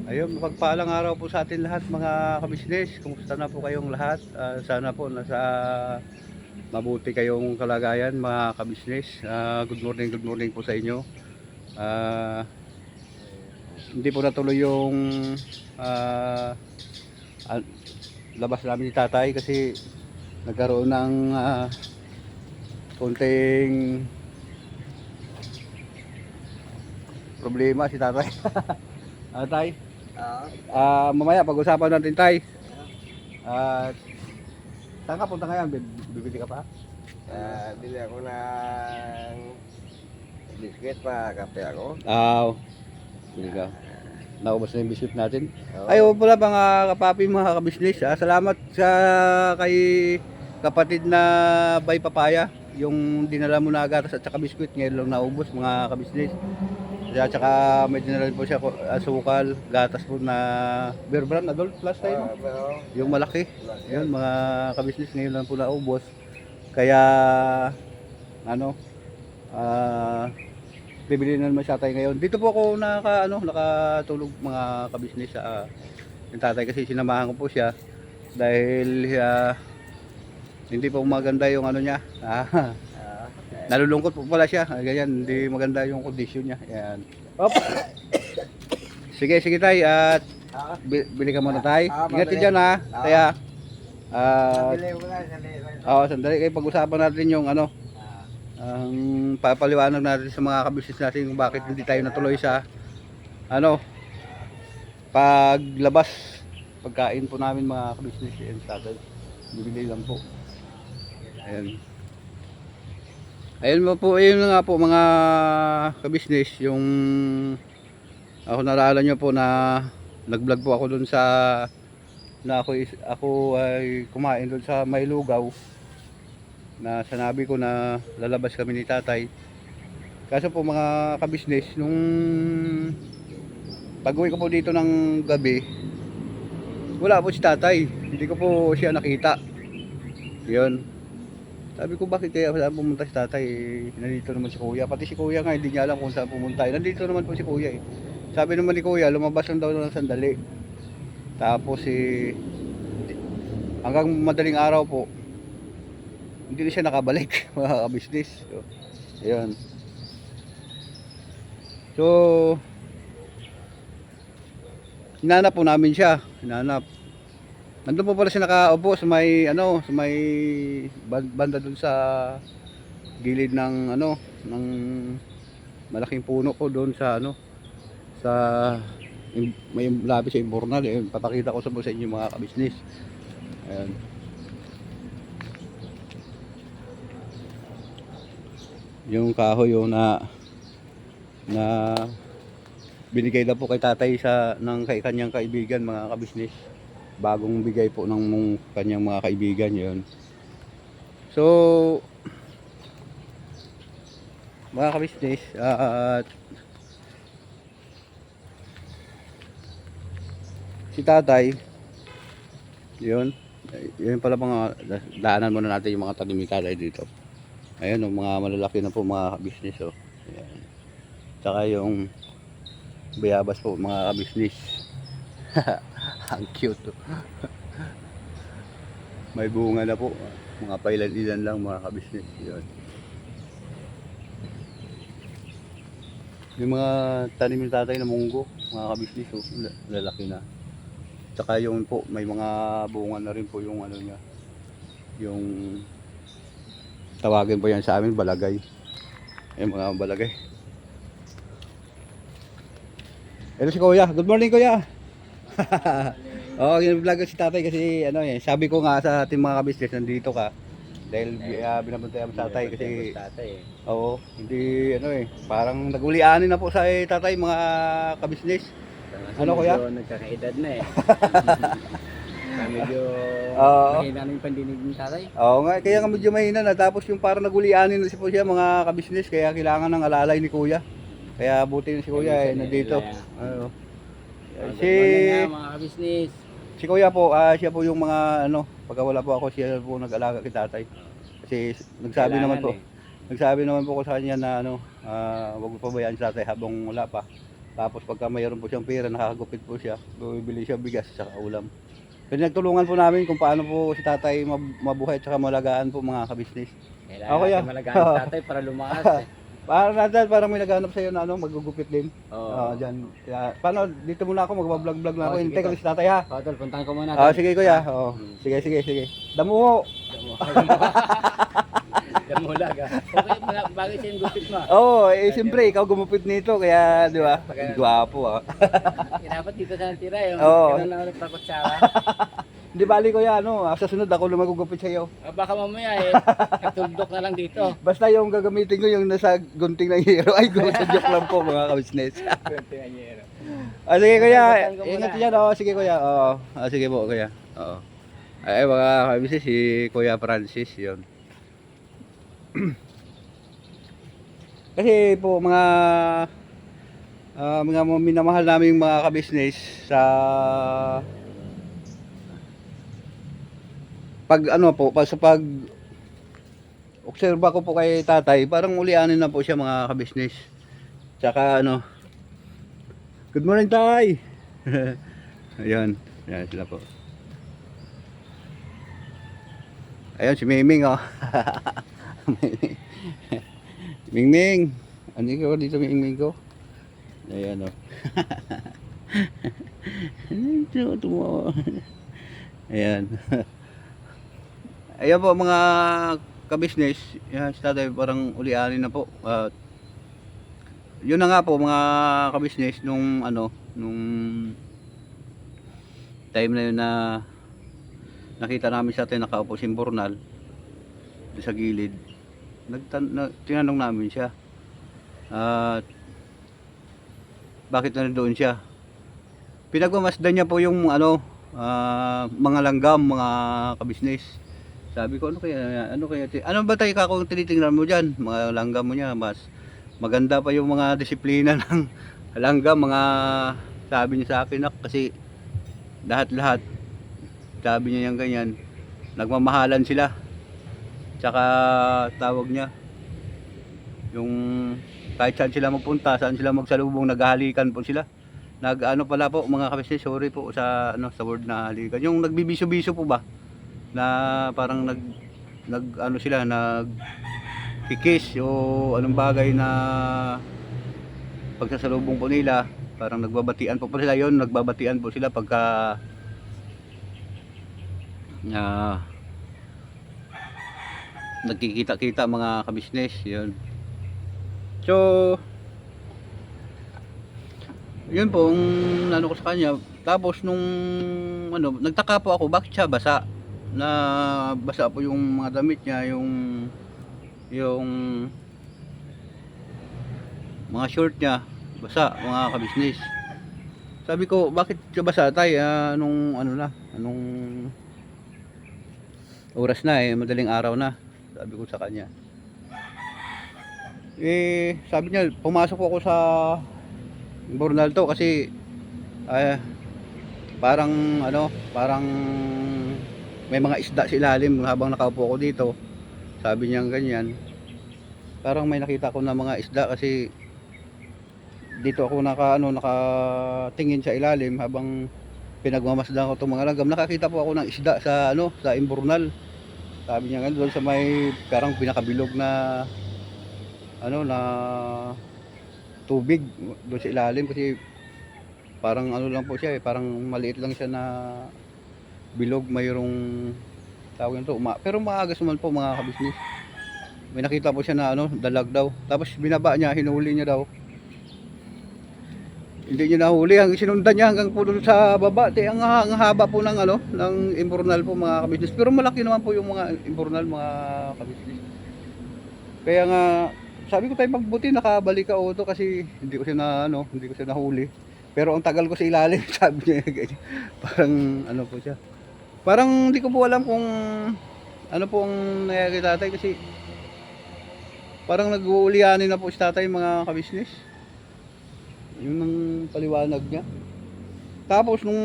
Ayun, mapagpaalang araw po sa atin lahat mga kabisnes. Kumusta na po kayong lahat? Sana po nasa mabuti kayong kalagayan mga kabisnes. Good morning po sa inyo. Ah, hindi po natuloy yung ah, ah, labas namin ni tatay kasi nagkaroon ng konting problema si tatay. Tay, mamaya pag-usapan natin tay. At saan ka punta ngayon? Bibili ka pa? Bili ako ng biscuit pa, kape ako. Bili ka. Naubos na yung biscuit natin. Oo. Ayaw pala mga kapapi, mga kabisnes. Salamat sa kay kapatid na Bay Papaya. Yung dinala mo na gatas at saka biscuit. Ngayon lang naubos mga kabisnes. At saka may dinala po siya asukal, gatas po na Bear Brand Adult Plus tayo. Pero, Yung malaki. Yun mga kabisnes, ngayon lang po naubos. Kaya ano, bibili na naman siya tayo ngayon. Dito po ako nakatulog mga kabisnes sa yung tatay kasi sinamahan ko po siya dahil hindi po maganda yung ano niya. Nalulungkot po pala siya. Ganyan, hindi maganda yung condition niya. Ayan. Op. Sige, sige tay at bili ka muna tay. Ingat diyan ha. Kaya bili mo na, sandali. sandali kayo pag-usapan natin yung ano, ang papaliwanag natin sa mga kabisnes natin kung bakit hindi tayo natuloy sa ano, paglabas pagkain po namin mga kabisnes and tatay. Bibili lang po. Ayan. Ayun po, ayun nga po mga kabisnes, yung ako naalala nyo po na nag-vlog po ako dun sa na ako ay kumain dun sa Maylugaw na sanabi ko na lalabas kami ni tatay. Kaso po mga kabisnes, nung pag-uwi ko po dito ng gabi, wala po si tatay. Hindi ko po siya nakita. Yun. Sabi ko bakit kaya saan pumunta si tatay, nandito naman si kuya. Pati si kuya nga hindi niya alam kung saan pumunta. Nandito naman po si kuya eh. Sabi naman ni kuya lumabas lang daw ng sandali. Tapos hanggang madaling araw po hindi na siya nakabalik mga kabisnes. So, ayun. So hinanap po namin siya. Hinanap. Nandun po pala siya nakaupo sa may ano, sa may banda dun sa gilid ng ano, ng malaking puno ko doon sa ano, sa may labi sa Imbornal. Ayun, papakita ko sa inyo mga kabisnes. Ayan. Yung kahoy yung na binigay na po kay tatay ng kanyang kaibigan mga kabisnes. Bagong bigay po ng kanyang mga kaibigan yun. So mga kabisnes, si tatay yun, yun pala mga daanan muna natin yung mga tanim ni tatay dito. Ayun yung mga malalaki na po mga kabisnes. Ayan. Tsaka yung bayabas po mga kabisnes. Ang cute. May bunga na po. Mga pailan-ilan lang mga kabisnes. Yun. Yung mga tanim ni tatay na munggo, mga kabisnes, lalaki na. Tsaka yung po, may mga bunga na rin po yung ano niya. Yung tawagin po yan sa amin, balagay. Yung mga balagay. Ito si kuya. Good morning kuya. Vlog si tatay kasi ano eh, sabi ko nga sa ating mga kabisnes nandito ka dahil binabantayan mo sa tatay kasi oo, hindi ano eh, parang nagulianin na po sa tatay mga kabisnes. Ano kuya? Nagkakaedad na eh. Medyo mahina na yung pandinig ng tatay. Oo nga, kaya nga medyo mahina na tapos yung parang nagulianin na po siya mga kabisnes kaya kailangan ng alalay ni kuya. Kaya buti na si kuya nandito. Si mga business. Si kuya po, siya po yung mga ano, pagka wala po ako, siya po nag-alaga kay tatay. Kasi nagsabi naman po ko sa kanya na ano, wag mo pabayaan si tatay habang wala pa. Tapos pagka mayroon po siyang pera, nakakagupit po siya. Bumibili siya bigas sa ulam. Pinagtulungan po namin kung paano po si tatay mabuhay at saka malagaan po mga kabisnes. Kailangan Okay, natin malagaan yung tatay para lumakas eh. Parang may naghanap sa'yo na magugupit din. Oo. Dyan. Kaya, paano, dito muna ako, magbablog-vlog na ako. Sige Hintay ko po. si tatay ha. Tol, puntahan ko muna. Sige kuya. Sige. Damo ho. Damulag ah. Okay, bagay sa yung gupit mo. Siyempre, ikaw gumupit nito. Kaya, di ba? Gwapo Dapat dito sa tira yung Oo. ganun na ulit pa kutsara. Hindi bali kuya, sa sunod ako lang magugupit sa'yo. Baka mamaya katundok na lang dito. Basta yung gagamitin ko yung nasa gunting ng hero. Ay, sa joke lang po mga kabisnes. Sige kuya, ingat yan. Sige kuya. Sige po kuya. Ay mga kabisnes, si Kuya Francis yun. Kasi po mga minamahal naming mga kabisnes sa pag obserba ko po kay tatay, parang ulianin na po siya mga kabisnes. Tsaka good morning tay. Ayun, yan sila po. Ayun si Mingming Mingming, ano ko dito Mingming ko? Ayan tumawa. Ayan. Ayan po mga kabisnes, yan si tatay parang ulianin na po. Yun na nga po mga kabisnes nung time na yun na nakita namin sa atin nakaupo si Bornal doon sa gilid. Tinanong namin siya bakit na doon siya. Pinagmamasdan niya po yung mga langgam mga kabisnes. Sabi ko ano ba tayo kung tinitingnan mo dyan mga langgam mo niya, mas maganda pa yung mga disiplina ng langgam mga sabi niya sa akin kasi lahat sabi niya yung ganyan nagmamahalan sila, tsaka tawag niya yung kahit saan sila magpunta, saan sila magsalubong, naghahalikan po sila. Pala po mga kabisnes, sorry po sa sa word na halikan, yung nagbibiso-biso po ba na parang sila nagkikiss o anong bagay na pagsasalubong po nila, parang nagbabatian po sila. Yon, nagbabatian po sila pagka nagkikita-kita mga kabisnes. Yun, so yun po ang ko sa kanya. Tapos nung nagtaka po ako bakit siya basa po yung mga damit niya, yung mga short niya basa mga kabisnes. Sabi ko bakit siya basa tay, anong oras na madaling araw na, sabi ko sa kanya. Sabi niya pumasok ako sa Bornal to kasi parang may mga isda sa ilalim habang nakaupo ako dito. Sabi niya ganyan, parang may nakita ko na mga isda kasi dito ako nakatingin sa ilalim habang pinagmamasdan ko itong mga langgam. Nakakita po ako ng isda sa Imbornal. Sabi niya ganun, doon sa may parang pinakabilog na na tubig doon sa ilalim, kasi parang lang po siya parang maliit lang siya na bilog, mayroong tawag nito pero maagas naman po mga kabisnes. May nakita po siya na dalag daw, tapos binaba niya, hinuli niya daw. Hindi niya nahuli, sinundan niya hanggang po doon sa baba. Ang haba po ng ng Imbornal po mga kabisnes, pero malaki naman po yung mga Imbornal mga kabisnes. Kaya nga sabi ko tayo magbuti nakabalik ka auto kasi hindi ko siya nahuli. Pero ang tagal ko sa ilalim, sabi niya ganyan. Parang po siya. Parang hindi ko po alam kung po ang nangyayari kay tatay, kasi parang nag-uulianin na po si tatay mga kabisnes. Yun ang paliwanag niya. Tapos nung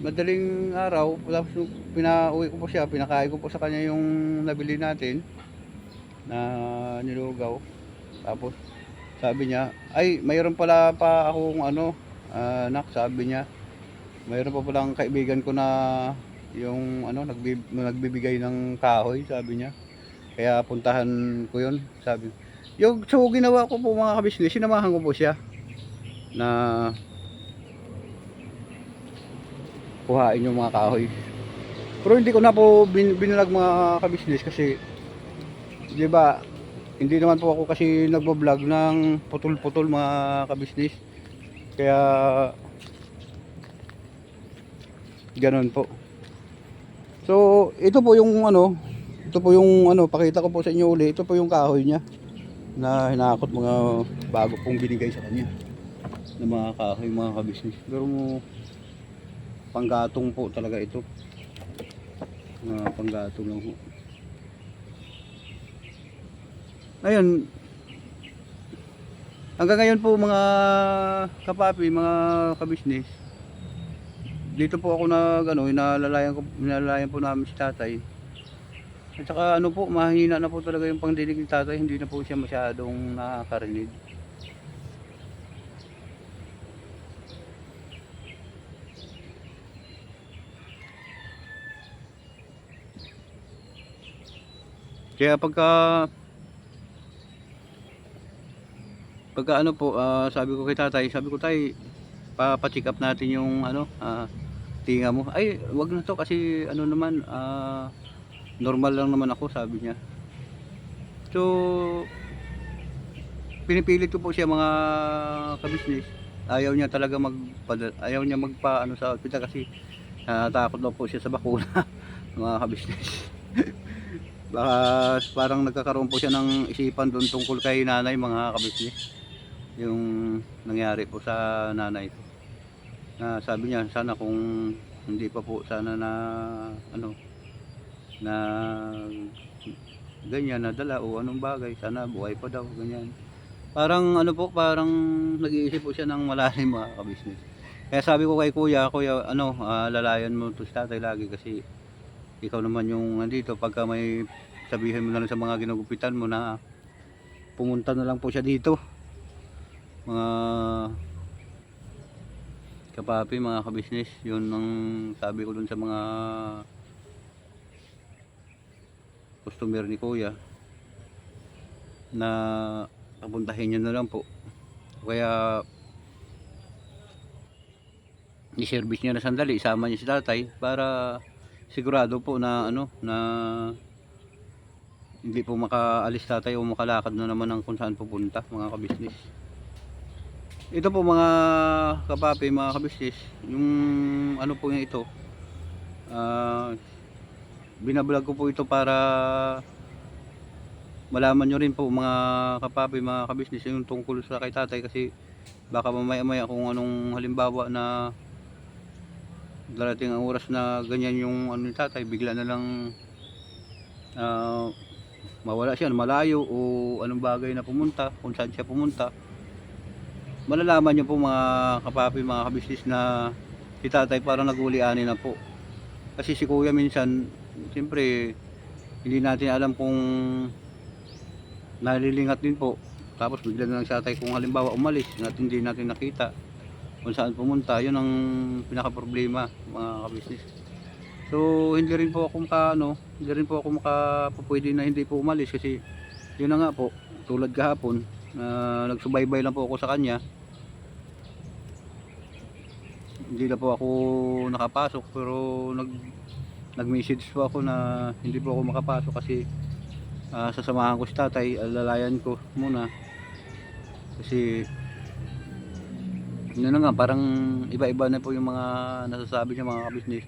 madaling araw, tapos nung pinauwi ko po siya, pinakain ko po sa kanya yung nabili natin na nilugaw. Tapos Sabi niya, ay mayroon pala pa akong ano, anak, sabi niya. Mayroon pa palang kaibigan ko na yung ano, nagbibigay ng kahoy, sabi niya. Kaya puntahan ko yun, sabi. Yung so ginawa ko po mga kabisnes, sinamahan ko po siya na kuhain yung mga kahoy. Pero hindi ko na po binalag mga kabisnes kasi 'di ba, hindi naman po ako kasi nagbo-vlog ng putol-putol mga kabisnes. Kaya ganoon po. So, ito po yung ano, pakita ko po sa inyo uli. Ito po yung kahoy niya na hinakot mga bago pong binigay sa kanya ng mga kahoy mga kabisnes. Pero panggatong po talaga ito. Panggatong lang po. Ayun, hanggang ngayon po mga kapapi, mga kabisnes, dito po ako inalalayan po namin si tatay. At saka ano po, mahina na po talaga yung pangdinig ni tatay, hindi na po siya masyadong nakakarinig. Kaya pagka ano po, sabi ko kay tatay, sabi ko tay, pa-check up natin yung ano, tinga mo. Ay, wag na to kasi ano naman, normal lang naman ako, sabi niya. So, pinipilit ko po siya mga kabisnes. Ayaw niya magpa ano sa ospital kasi takot daw po siya sa bakuna mga kabisnes. Baka parang nagkakaroon po siya ng isipan doon tungkol kay nanay mga kabisnes. Yung nangyari po sa nanay ko. Na sabi niya sana kung hindi pa po sana na ano na ganyan nadala o anong bagay, sana buhay pa daw ganyan. Parang ano po, parang nag-iisip po siya ng malalim mga kabisnes. Kaya sabi ko kay kuya, ano, lalayan mo to sa tatay lagi kasi ikaw naman yung nandito. Pagka may sabihin mo na lang sa mga ginugupitan mo na pumunta na lang po siya dito. Mga kapapi, mga kabisnes, yun ang sabi ko dun sa mga customer ni kuya na papuntahin nyo na lang po. Kaya i-service nyo na sandali, isama nyo si tatay para sigurado po na ano, na hindi po makaalis tatay o makalakad na naman ng kung saan pupunta mga kabisnes. Ito po mga kapapi, mga kabisnes, yung ano po yung ito, binablog ko po ito para malaman nyo rin po mga kapapi, mga kabisnes, yung tungkol sa kay tatay kasi baka mamaya kung anong halimbawa na darating ang oras na ganyan yung ano ni tatay, bigla na lang mawala siya, malayo o anong bagay na pumunta, kung saan siya pumunta, malalaman nyo po mga kapapi, mga kabisnes na si tatay parang nag-uliani na po. Kasi si kuya minsan, siyempre hindi natin alam kung nalilingat din po, tapos bigla na lang si tatay kung halimbawa umalis at hindi natin nakita kung saan pumunta. Yun ang pinaka problema mga kabisnes. So hindi rin po ako makapwede na hindi po umalis kasi yun na nga po, tulad kahapon nagsubaybay lang po ako sa kanya, hindi na po ako nakapasok, pero nag-message po ako na hindi po ako makapasok kasi sasamahan ko si tatay, alalayan ko muna kasi yun na nga, parang iba-iba na po yung mga nasasabi niya mga kabisnes.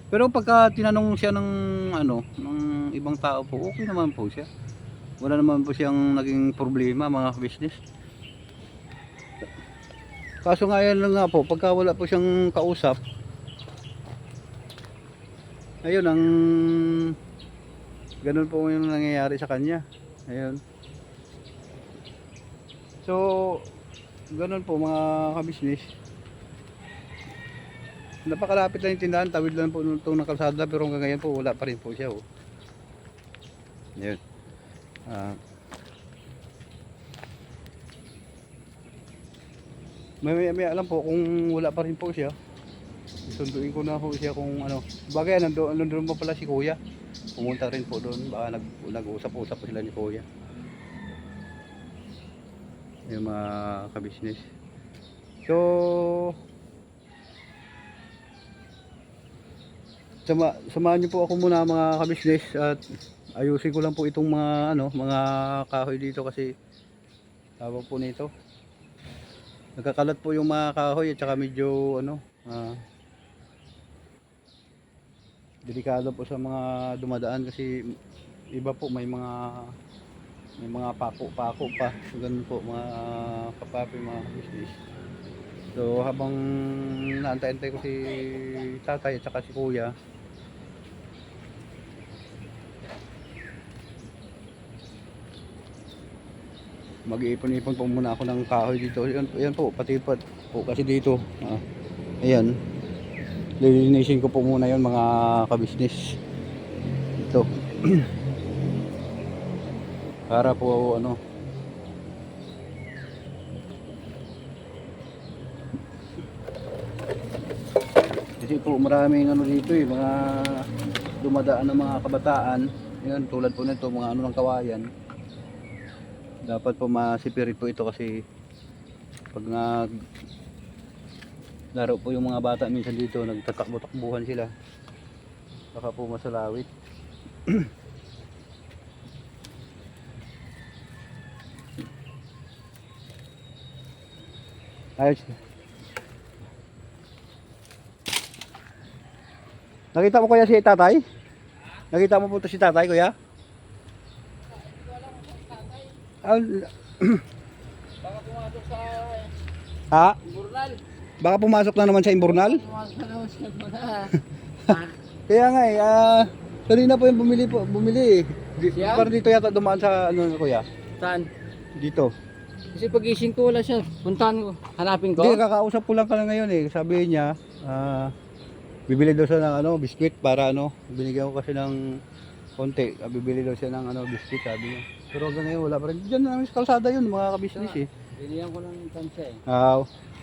Pero pagka tinanong siya ng ano, ng ibang tao po, okay naman po siya, wala naman po siyang naging problema mga kabisnes. Kaso nga yan lang nga po, pagka wala po siyang kausap, ayun ang ganun po yung nangyayari sa kanya. Ayun. So ganun po mga kabisnes. Napakalapit lang yung tindahan, tawid lang po itong kalsada, pero hanggang ngayon po wala pa rin po siya. Ayun. Maya lang po kung wala pa rin po siya. Sunduin ko na po siya kung ano. Bagay nandun pa pala si Kuya. Pumunta rin po doon. Baka nag-usap-usap po sila ni Kuya. Yung mga ka-business. So samahan niyo po ako muna mga ka-business at ayusin ko lang po itong mga mga kahoy dito kasi tawag po nito. Nagkakalat po yung mga kahoy at saka medyo delikado po sa mga dumadaan kasi iba po may mga pako-pako pa. So, ganun po mga kapapi, mga business. So habang naantay-antay ko si tatay at saka si kuya, mag-iipon-ipon po muna ako ng kahoy dito. Yan po, pati po kasi dito. Ayan. Lilinisin ko po muna yon mga kabisnes. Ito. Para po kasi po maraming dito mga dumadaan ng mga kabataan. Yan, tulad po nito, mga ng kawayan. Dapat po masipirit po ito kasi pag laro po yung mga bata minsan dito, nagtatakbo-takbuhan sila. Baka po masalawit. Ayos. Nakita mo kuya si tatay? Nakita mo po to si tatay kuya? Baka pumasok sa Ha? Burnal. Baka pumasok na naman sa Imbornal? Pumasok na naman sa Burnal. Kaya nga kanina po yung bumili eh. Siya? Parang dito yata dumaan sa kuya? Saan? Dito. Kasi pagising ko wala siya. Puntahan ko. Hanapin ko. Hindi, kakausap ko lang ka na ngayon eh. Sabi niya, bibili daw siya ng biskwit para binigyan ko kasi ng konti. Bibili daw siya ng biskwit sabi niya. Pero hanggang ngayon wala pa rin. Diyan na sa kalsada yun, mga kabisnes eh. Binihan ko ng tansya eh.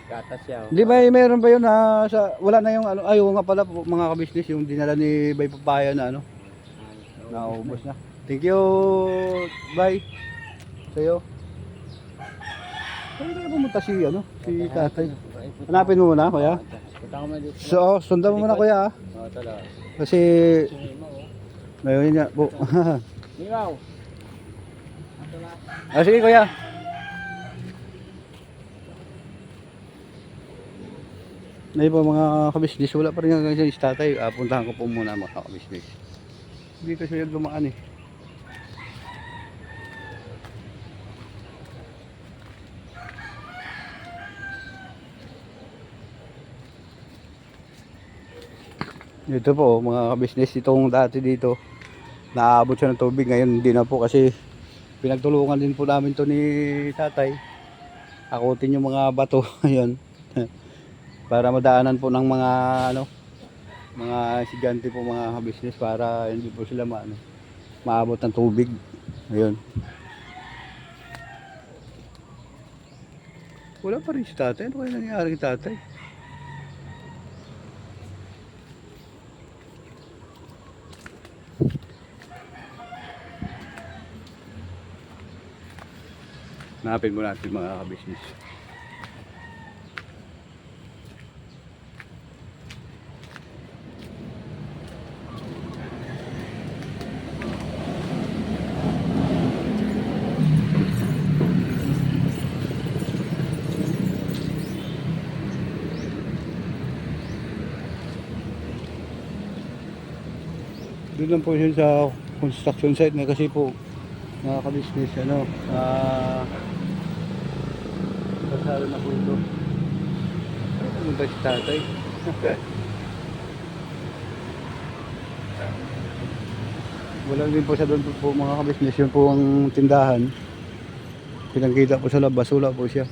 Gatas siya. Hindi ba mayroon ba yun wala na yung ayaw nga pala po, mga kabisnes yung dinala ni Bay Papaya na naubos na. Thank you. Bye. Sa'yo. Saan na pumunta si tatay? Hanapin mo muna kuya. Punta ko muna dito. So, sundan mo muna kuya. Oo, talaga. Kasi ngayon nga po. Mimaw. Sige kuya. Ngayon po mga kabisnes, wala pa rin hanggang sa tatay. Puntahan ko po muna mga kabisnes. Hindi kasi yung dumaan eh. Dito po mga kabisnes, itong dati dito naabot siya ng tubig, ngayon hindi na po kasi pinagtulungan din po namin to ni tatay. Akutin yung mga bato ayun. Para madaanan po ng mga mga estudyante po, mga kabisnes, para hindi po sila maabot ng tubig. Ayun. Wala pa rin si tatay. Ano kaya nangyari kay tatay? Hanapin mo natin mga kabisnes. Doon lang po yun sa construction site na kasi po mga kabisnes kasalo na po ito. Ano ba si tatay? Wala din po siya doon po mga kabisnes. Yun po ang tindahan. Pinangkita po sa labas. Wala po siya.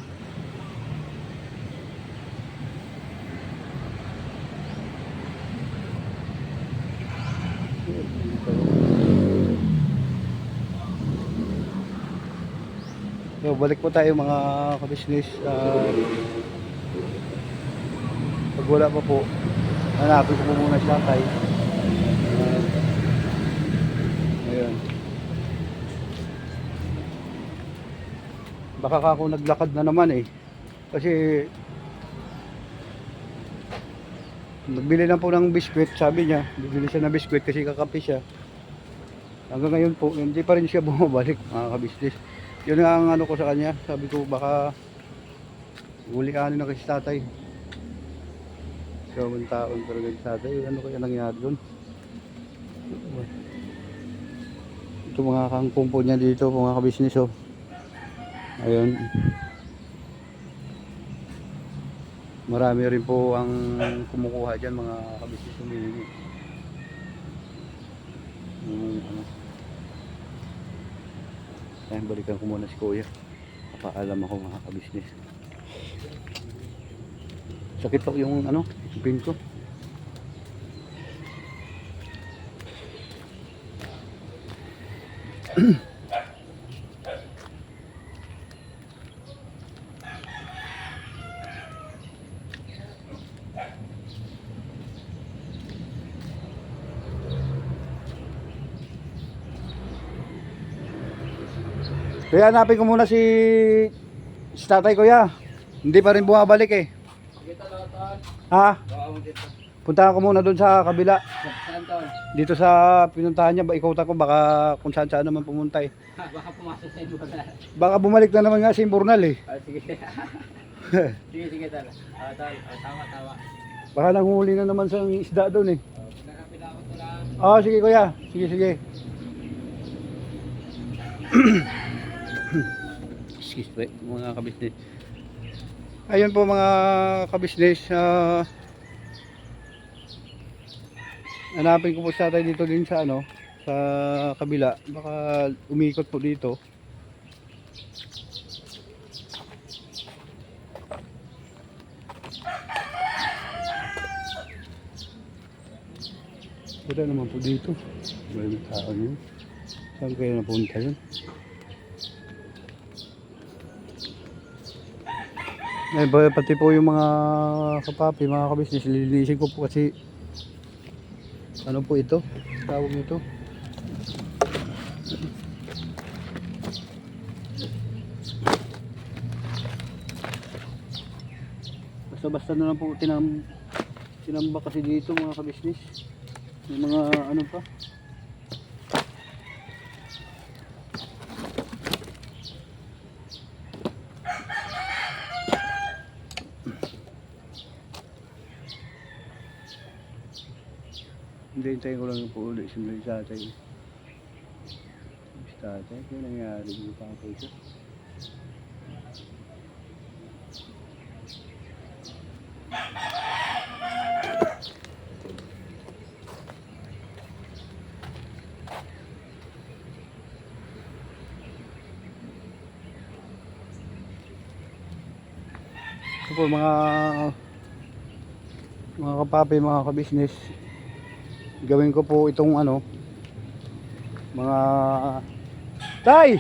So, balik po tayo mga kabisnes. Pag wala pa po, hanapin ko po muna si tatay. Ayun. Baka ako naglakad na naman eh. Kasi nagbili lang po ng biskwit, sabi niya. Bibili siya ng biskwit kasi kakape siya. Hanggang ngayon po, hindi pa rin siya bumabalik, mga kabisnes. Yun nga ang ano ko sa kanya. Sabi ko baka huli-anin na kasi tatay. Gawang taon talaga si tatay. Ano kaya nangyari doon? Ito mga kangkong po niya dito, mga kabisnes. Oh. Ayun. Marami rin po ang kumukuha dyan, mga kabisnes. Humihingi. Ano. Ayan, balikan ko muna si kuya. Papaalam ako, mga kabisnes. Sakit ako yung ano, pin ko. Kaya hanapin ko muna si tatay kuya. Hindi pa rin bumabalik eh. Dito Ton. Ha? Oo, dito. Puntahan ko muna doon sa kabila. Saan Ton? Dito sa pinuntahan niya, ikutan ko baka kung saan naman pumunta eh. Baka pumasok sa inyo na. Baka bumalik na naman nga si Imburnal eh. Sige. Sige Ton. Ton, tama. Baka nanghuli na naman sa isda doon eh. Nakapila ko to lang. Sige kuya. Sige. Excuse me, mga kabisnes. Ayun po mga kabisnes. Hanapin ko po sa tatay dito din sa ano, sa kabila. Baka umikot po dito. Wala naman po dito. Wala yung tao yun. Saan kayo napunta yun? Ay, pati po yung mga kapapi, mga kabisnes, lilinisin ko po kasi ano po ito? Tawag nito. Basta na lang po tinamba kasi dito, mga kabisnes. May mga ano pa. Hindi, hintayin ko lang yung po ulit si tatay. Si tatay, kaya nangyari yung tatay ko. Ito po mga kapapi, mga kabisnes, gawin ko po itong ano, mga tay.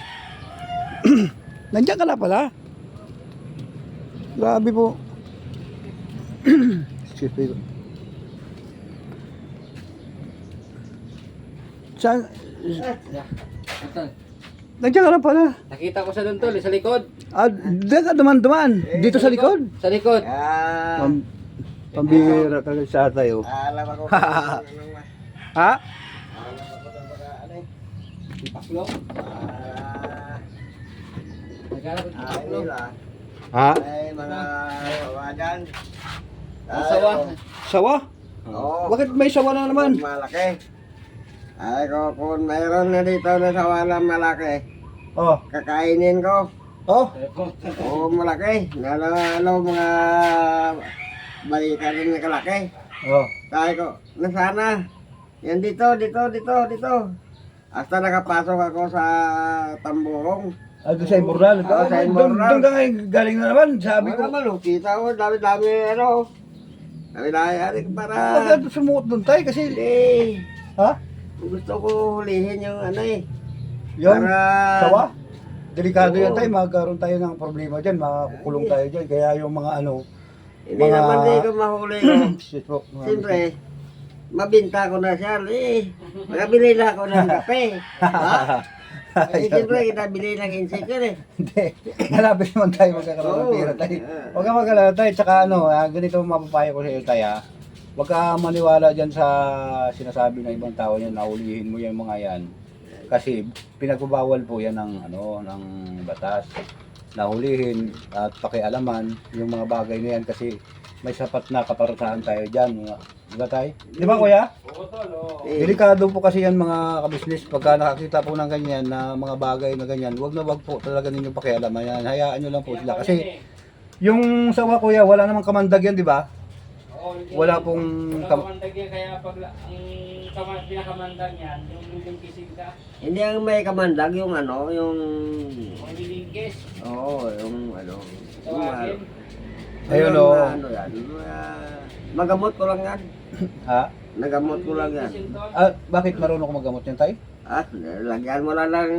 Nandiyan ka na pala, grabe po. Excuse me. Saan? Ton, Nandiyan ka na pala. nakita ko sa doon Tol, sa likod. Diyan ka duman. Dito sa likod. Sa likod. Pambira talaga sa tatay, oh. Alam ako. Ha? Alam ako ng mga ano eh. Paklo. Nagkala ko Ay paklo. nila. Ha? Ay mga wagan. Ang sawa. Sawa? Oo. Bakit may sawa na naman? Malaki. Ay ko kung mayroon na dito na sawa na malaki. Oh. Kakainin ko. Oh. Oo, malaki. Nalalo mga balikan rin na kalaki. Oh. Sabi ko, nasana? Yan dito. Hasta nakapasok ako sa Tamburong. Doon sa Imburnal. Oo, sa Imburnal. Doon ka galing na naman, sabi ko. Naman, kita ko, dami-dami ano. Dami-dami para... Bakit sumuot doon tayo kasi... Hindi. Ha? Gusto ko hulihin yung ano eh. Yung Para- sawa? Delikado Oo. yan tayo, magkaroon tayo ng problema dyan, makakukulong tayo dyan. Kaya yung mga ano, Hindi naman di ko mahuli ko. Siyempre, mabinta ko na siya. Makabili na ako ng kape. Siyempre, kita bili ng insektor Hindi. Malapit naman tayo magkakaroon ng Oo. pera tayo. Huwag kang mag-alala tayo. Tsaka ganito mapapayo ko sa iyo tayo ha. Huwag ka maniwala dyan sa sinasabi ng ibang tao yan, naulihin mo yan mga yan. Kasi pinagbabawal po yan ng batas. Nahulihin at pakialaman yung mga bagay na yan kasi may sapat na kaparusahan tayo dyan. Diba tayo? Di ba kuya? Delikado po kasi yan mga kabisnes. Pagka nakakita po ng ganyan na mga bagay na ganyan, wag na wag po talaga ninyo pakialaman yan. Hayaan nyo lang po sila. Kasi yung sawa kuya, wala namang kamandag yan, di ba? Wala pong Kamandag yan, kaya pag ang pinakamandag yan, yung lilingkisin ka, Hindi ang may kamandag, yung ano, yung... kung lilingkis, Oo, yung ano... tawagin. Ayun, yung, oh. Ano yan, magamot ko lang yan. Ha? Nagamot ko lang yan. Bakit marunong ko magamot yan tayo? Lagyan mo lang ng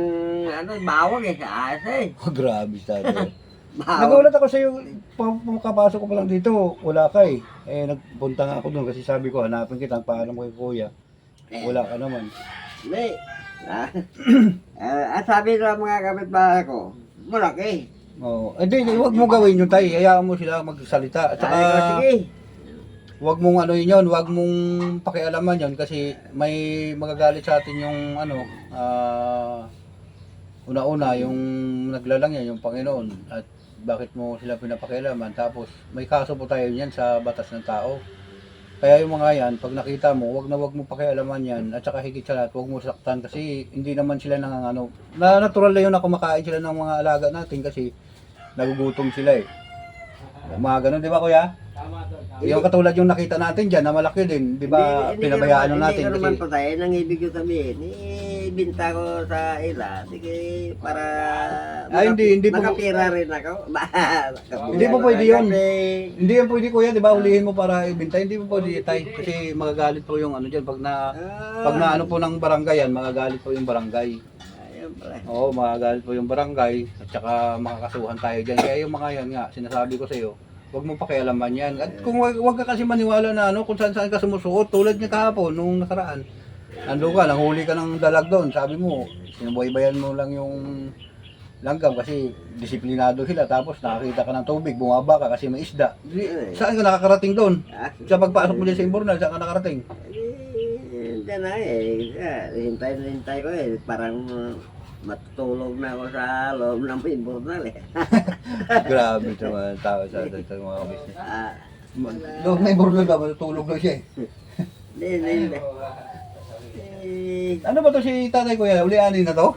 ano, bawang sa asa Oh, grabe sa atin. Bawang. Nagulat ako sa iyo, pumapasok ko pa lang dito, wala ka eh. Nagpunta nga ako doon kasi sabi ko, hanapin kita, paalam ko kay kuya. Wala ka naman. Hindi. At sabi ng mga kapitbahay ko, malaki. Oo. Hindi, huwag mo gawin yun tayo. Hayaan mo sila magsalita. At saka, Sabi ko, sige. huwag mong ano yun, huwag mong pakialaman yun kasi may magagalit sa atin yung una-una, yung naglalang yan, yung Panginoon. At bakit mo sila pinapakialaman. Tapos, may kaso po tayo yan sa batas ng tao. Kaya yung mga yan, pag nakita mo, wag mo pakialaman yan. At saka higit sa lahat, wag mo saktan kasi hindi naman sila natural na yun na kumakain sila ng mga alaga natin kasi nagugutom sila eh. Mga ganun, di ba kuya? Tama to, tama. Yung katulad yung nakita natin dyan na malaki din, di ba? Pinabayaan na natin Hindi ko naman kasi patayin. Ang ibig ko sabihin, ibinta ko sa ila. Sige, para hindi po- makapira rin ako. Hindi po pwede yun. Kasi, hindi yan pwede kuya, di ba? Ulihin mo para ibenta. Hindi po pwede tay kasi magagalit po yung ano dyan. Pag na ano po ng barangay yan, magagalit po yung barangay. ayun pala. Oo, magagalit po yung barangay at saka makakasuhan tayo dyan. Kaya yung mga yan nga, sinasabi ko sa iyo, huwag mo pakialaman yan. At kung wag ka kasi maniwala na kung saan ka sumusuot, tulad niya kahapon, nung nakaraan. Ando ka, nanghuli ka ng dalag doon. Sabi mo, sinubaybayan mo lang yung langgam kasi disiplinado sila. Tapos nakakita ka ng tubig, bumaba ka kasi may isda. Saan ka nakakarating doon? Sa pagpasok mo dyan sa Imbornal, saan ka nakarating? Diyan na hintay ko parang matutulog na ako sa loob ng Imbornal Grabe ito mga tao sa mga business. Ah, Loob na Imbornal ba? Matutulog na siya eh. hindi. Ano ba to si tatay kuya? Ulianin na to?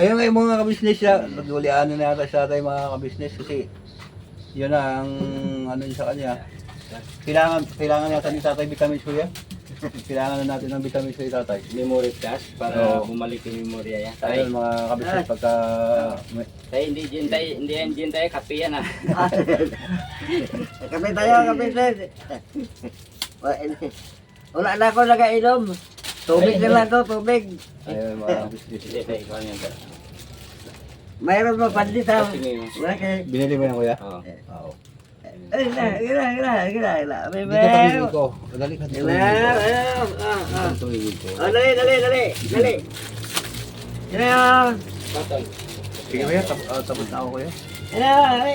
Ayun nga yung mga kabisnes siya. Nag-ulianin na yata si tatay mga kabisnes kasi yun na ang ano yun sa kanya. Kailangan yata ni tatay vitamins kuya. Kailangan na natin ng vitamins kay tatay. Memory flash para Oo. bumalik yung memorya yan. Ayun mga kabisnes pagka... Tayo, hindi yan gin tayo, kape yan ah. Kape tayo, kape tayo. Wala na ako nagainom. Tubig na lang to, tubig. Ayun mga kabisnes. Hindi tayo, ikaw yan. Mayroon pa pandit ha. Sige mo. Okay. Binili mo yan kuya? Oo. Oo. Ay, gila. May Dito tumingin ko. Dali ka dito. Gila. Dito tumingin ko. Dali. Gila. Patol. Sige kuya, tapos na ako kuya. Dali.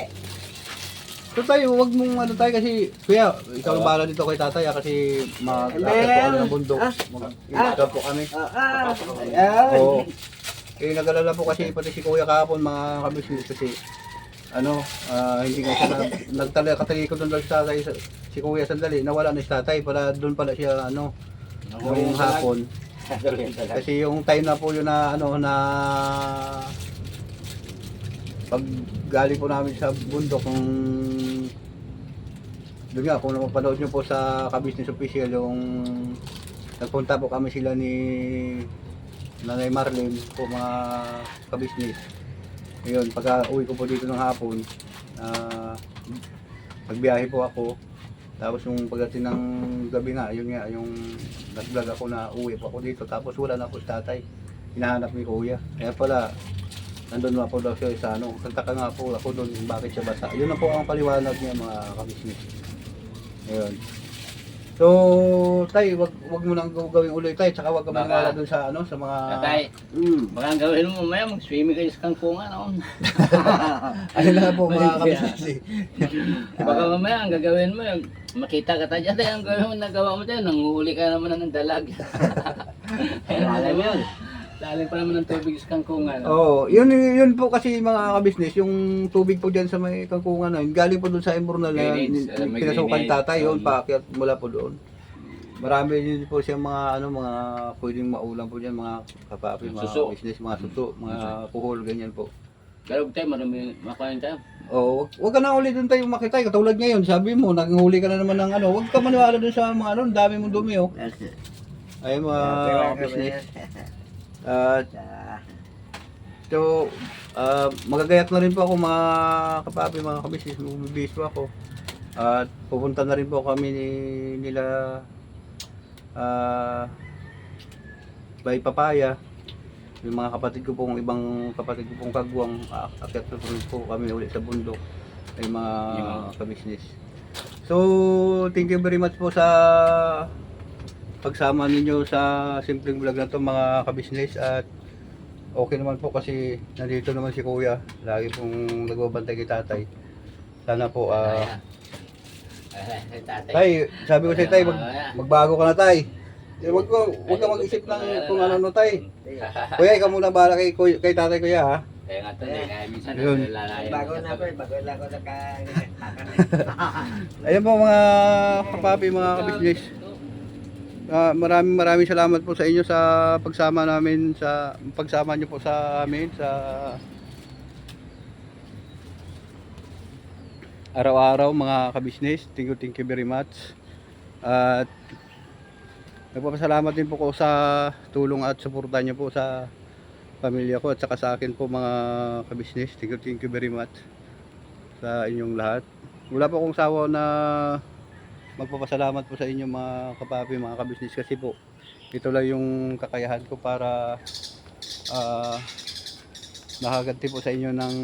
So tayo, wag mong ano tayo kasi, kuya, ikaw ang bahala dito kay tatay kasi mag-akit po kami ng bundok. Mag-akit po kami. Oo. Eh, nag-alala po kasi pati si kuya kahapon mga kabisnes kasi hindi nga siya nagtali-katalikod doon lang si tatay, si kuya sandali, nawala na si tatay, pala doon pala siya nung hapon. Kasi yung time na po yun na pag galing po namin sa bundok kung doon nga, kung napapanood nyo po sa Kabisnes Official yung nagpunta po kami sila ni Nanay Marlene po mga kabisnes. Ngayon, pagka uwi ko po dito ng hapon, nagbiyahe po ako. Tapos yung pagdating ng gabi nga, yun nga, yung nag-vlog ako na uwi po ako dito. Tapos wala na po si tatay. Hinahanap ni kuya. Kaya pala, nandun nga po daw siya sa ano, nagtaka nga po ako doon kung bakit siya basa. Yun na po ang paliwanag niya mga kabisnes. Ayun. So, tay, wag mo nang gawin ulit tay, tsaka wag ka Baka- maniwala doon sa ano, sa mga Tatay, baka ang gawin mo mamaya, mag-swimming kayo sa kangkungan. No? ano na po mga kabisnes. Baka mamaya, ang gagawin mo, yung makita ka tayo dyan, ang gawin mo, nagawa mo tayo, nanguhuli ka naman ng dalag. Alam mo yun. Lalim pa naman ng tubig sa kangkungan. Oh, yun po kasi mga kabisnes, yung tubig po diyan sa may kangkungan na, yun, galing po doon sa Imbornal na Drainage, may pinasukan drainage. tatay, yun paakyat mula po doon. Marami din po siya mga ano mga pwedeng maulam po diyan mga kapapi, mga Suso. business, mga suso, mga kuhol ganyan po. Pero tayo, marami makain tayo. Oh, wag ka na ulit doon tayo makitay katulad ngayon. Sabi mo, nanghuli ka na naman ng ano. Wag ka maniwala doon sa mga ano, ang dami mong dumi oh. Ay mga business. At so, magagayat na rin po ako mga kapapi, mga kabisnes, bubibis po ako. At pupunta na rin po kami nila by Papaya. Yung mga kapatid ko pong ibang kapatid ko pong kagwang, akyat po rin po kami ulit sa bundok ay mga kabisnes. So, thank you very much po sa pagsama ninyo sa simpleng vlog na to mga kabisnes, at okay naman po kasi nandito naman si kuya, lagi pong nagbabantay kay tatay. Sana po Tatay. tay, sabi ko sa tay, magbago ka na tay. Wag ka mag-isip ng kung ano no tay. Kuya, ikaw muna bahala kay tatay kuya ha. Kaya nga tayo, kaya minsan Yun. nalalayan. Bago na ako Ayun po mga kapapi, mga kabisnes. Maraming salamat po sa inyo sa pagsama niyo po sa amin sa araw-araw mga kabisnes. Thank you very much. At nagpapasalamat din po ko sa tulong at suporta niyo po sa pamilya ko at saka sa akin po mga kabisnes. Thank you very much sa inyong lahat. Wala po akong sawa na magpapasalamat po sa inyo mga kapapi, mga kabisnes, kasi po ito lang yung kakayahan ko para nakaganti po sa inyo ng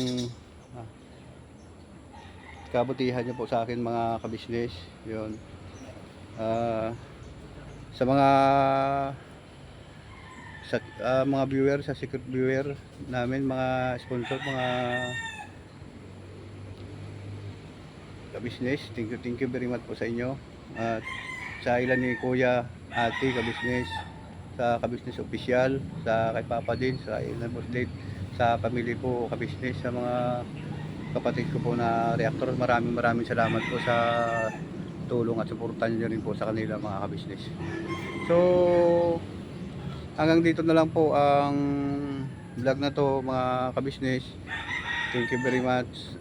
kabutihan niyo po sa akin mga kabisnes. Yun. Sa mga viewer, sa secret viewer namin, mga sponsor, mga kabisnes, thank you very much po sa inyo. At sa ilan ni Kuya, Ate, kabisnes, sa kabisnes official, sa kay Papa din, sa ilan po state, sa pamilya po kabisnes, sa mga kapatid ko po na reactor, maraming salamat po sa tulong at suporta niyo rin po sa kanila mga kabisnes. So hanggang dito na lang po ang vlog na to mga kabisnes. Thank you very much.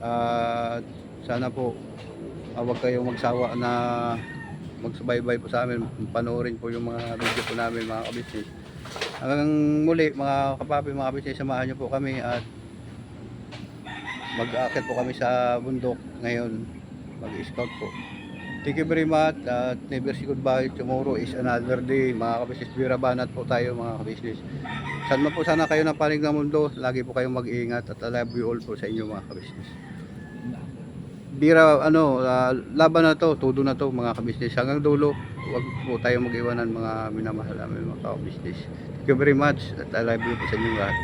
Sana po huwag kayong magsawa na magsubaybay po sa amin, panoorin po yung mga video po namin mga kabisnes. Hanggang muli mga kapapi, mga kabisnes, samahan niyo po kami at mag-aakyat po kami sa bundok ngayon, mag-scout po. Thank you very much at never say goodbye. Tomorrow is another day mga kabisnes. Birabanat po tayo mga kabisnes. Saan man po sana kayo ng panig ng mundo, lagi po kayong mag-iingat at I love you all po sa inyo mga kabisnes. Laban na to, tudo na to mga kabisnes. Hanggang dulo, huwag po tayong mag-iwanan mga minamahal namin mga kabisnes. Thank you very much at I love you po sa inyong lahat.